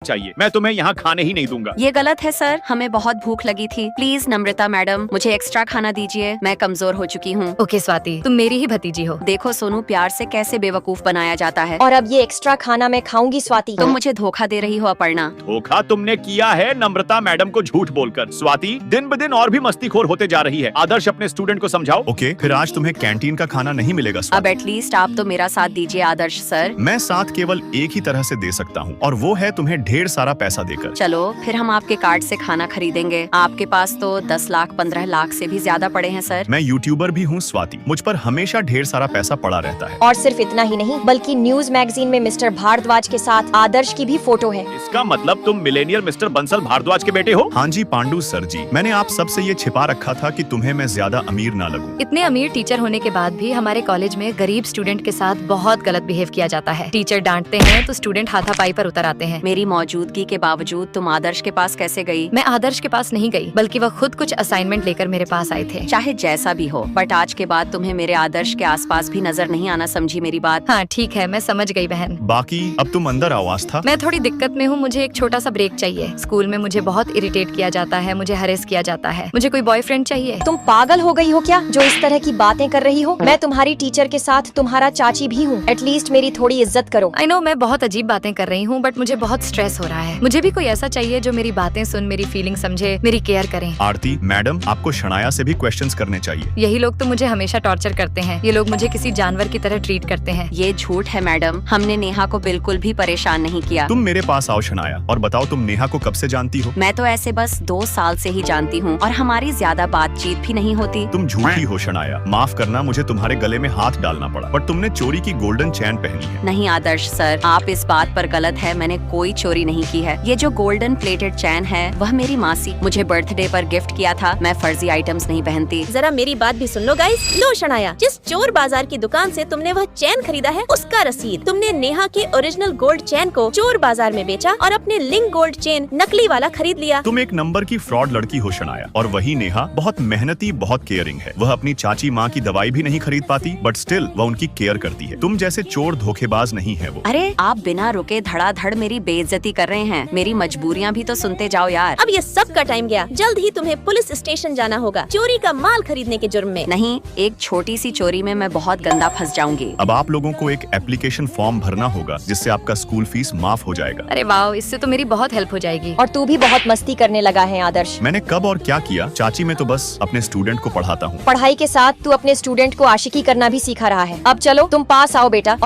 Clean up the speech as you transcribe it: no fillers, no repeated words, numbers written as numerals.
चाहिए। मैं तुम्हें यहाँ खाने ही नहीं दूंगा। ये गलत है सर, हमें बहुत भूख लगी थी। प्लीज नम्रता मैडम, मुझे एक्स्ट्रा खाना दीजिए, मैं कमजोर हो चुकी हूँ। ओके स्वाति, तुम मेरी ही भतीजी हो। देखो सोनू, प्यार से कैसे बेवकूफ बनाया जाता है। और अब ये एक्स्ट्रा खाना मैं खाऊंगी स्वाति। तुम मुझे धोखा दे रही हो अपर्णा। धोखा तुमने किया है नम्रता मैडम को झूठ बोलकर। स्वाति दिन ब दिन और भी मस्तीखोर होते जा रही है। आदर्श अपने स्टूडेंट को समझाओ। ओके, फिर आज तुम्हें कैंटीन का खाना नहीं मिलेगा स्वाति। अब एटलीस्ट आप तो मेरा साथ दीजिए आदर्श सर। मैं साथ केवल एक ही तरह से दे सकता हूँ, और वो है तुम्हें ढेर सारा पैसा देकर। चलो फिर हम आपके कार्ड से खाना खरीदेंगे। आपके पास तो 10 लाख 15 लाख से भी ज्यादा पड़े हैं सर। मैं यूट्यूबर भी हूँ स्वाति, मुझ पर हमेशा ढेर सारा पैसा पड़ा रहता है। और सिर्फ इतना ही नहीं, बल्कि न्यूज मैगजीन में मिस्टर भारद्वाज के साथ आदर्श की भी फोटो है। इसका मतलब तुम मिलेनियर मिस्टर बंसल भारद्वाज के बेटे हो? हाँ जी पांडु सर जी, मैंने आप सबसे ये छिपा रखा था कि तुम्हें मैं ज्यादा अमीर ना लगूं। इतने अमीर टीचर होने के बाद भी हमारे कॉलेज में गरीब स्टूडेंट के साथ बहुत गलत बिहेव किया जाता है। टीचर डांटते हैं तो स्टूडेंट हाथापाई पर उतर आते हैं। मेरी मौजूदगी के बावजूद तुम आदर्श के पास कैसे गई? मैं आदर्श के पास नहीं गई, बल्कि वह खुद कुछ असाइनमेंट लेकर मेरे पास आए थे। चाहे जैसा भी हो, बट आज के बाद तुम्हें मेरे आदर्श के आसपास भी नजर नहीं आना, समझी मेरी बात? हाँ ठीक है, मैं समझ गई बहन। बाकी अब तुम अंदर आओ आस्था। मैं थोड़ी दिक्कत में हूँ, मुझे एक छोटा सा ब्रेक चाहिए। स्कूल में मुझे बहुत इरिटेट किया जाता है, मुझे हरेस किया जाता है। मुझे कोई बॉयफ्रेंड चाहिए। तुम पागल हो गई हो क्या, जो इस तरह की बातें कर रही हो? मैं तुम्हारी टीचर के साथ तुम्हारा चाची भी हूँ। एटलीस्ट मेरी थोड़ी इज्जत करो। आई नो मैं बहुत अजीब बातें कर रही हूँ, बट मुझे बहुत स्ट्रेस हो रहा है। मुझे भी कोई ऐसा चाहिए जो मेरी बातें सुन, मेरी फीलिंग समझे, मेरी केयर करे। आरती मैडम, आपको शनाया से भी क्वेश्चंस करने चाहिए। यही लोग तो मुझे हमेशा टॉर्चर करते हैं। ये लोग मुझे किसी जानवर की तरह ट्रीट करते हैं। ये झूठ है मैडम, हमने नेहा को बिल्कुल भी परेशान नहीं किया। तुम मेरे पास आओ शनाया, और बताओ तुम नेहा को कब से जानती हो? मैं तो ऐसे बस 2 साल से ही जानती हूँ, और हमारी ज्यादा बातचीत भी नहीं होती। तुम झूठी हो शनाया, माफ करना मुझे तुम्हारे गले में हाथ डालना पड़ा, बट तुमने चोरी की गोल्डन चैन पहनी है। नहीं आदर्श सर, आप इस बात पर गलत है, मैंने कोई चोरी नहीं की है। ये जो गोल्डन प्लेटेड चैन है वह मेरी मासी मुझे बर्थडे पर गिफ्ट किया था। मैं फर्जी आइटम्स नहीं पहनती। जरा मेरी बात भी सुन लो गाइस। लो शनाया, जिस चोर बाजार की दुकान से तुमने वह चैन खरीदा है, उसका रसीद। तुमने नेहा की ओरिजिनल गोल्ड चैन को चोर बाजार में बेचा और अपने लिंक गोल्ड चेन नकली वाला खरीद लिया। तुम एक नंबर की फ्रॉड लड़की हो शनाया, और वही नेहा बहुत मेहनती, बहुत केयरिंग है। वह अपनी चाची माँ की दवाई भी नहीं खरीद पाती, बट स्टिल वह उनकी केयर करती है। तुम जैसे चोर धोखेबाज नहीं है वो। अरे आप बिना रुके धड़ाधड़ मेरी बेइज्जती कर रहे हैं। मेरी मजबूरियाँ भी तो सुनते जाओ यार। अब ये सब का टाइम गया, जल्द ही तुम्हें पुलिस स्टेशन जाना होगा चोरी का माल खरीदने के जुर्म में। नहीं, एक छोटी सी चोरी में मैं बहुत गंदा फंस जाऊंगी। अब आप लोगों को एक एप्लीकेशन फॉर्म भरना होगा, जिससे आपका स्कूल फीस माफ हो जाएगा। अरे वाह, इससे तो मेरी बहुत हेल्प हो जाएगी। और तू भी बहुत मस्ती करने लगा है आदर्श। मैंने कब और क्या किया चाची? मैं तो बस अपने स्टूडेंट को पढ़ाता हूँ। पढ़ाई के साथ तू अपने स्टूडेंट को आशिकी करना भी सिखा रहा है। अब चलो तुम पास आओ बेटा।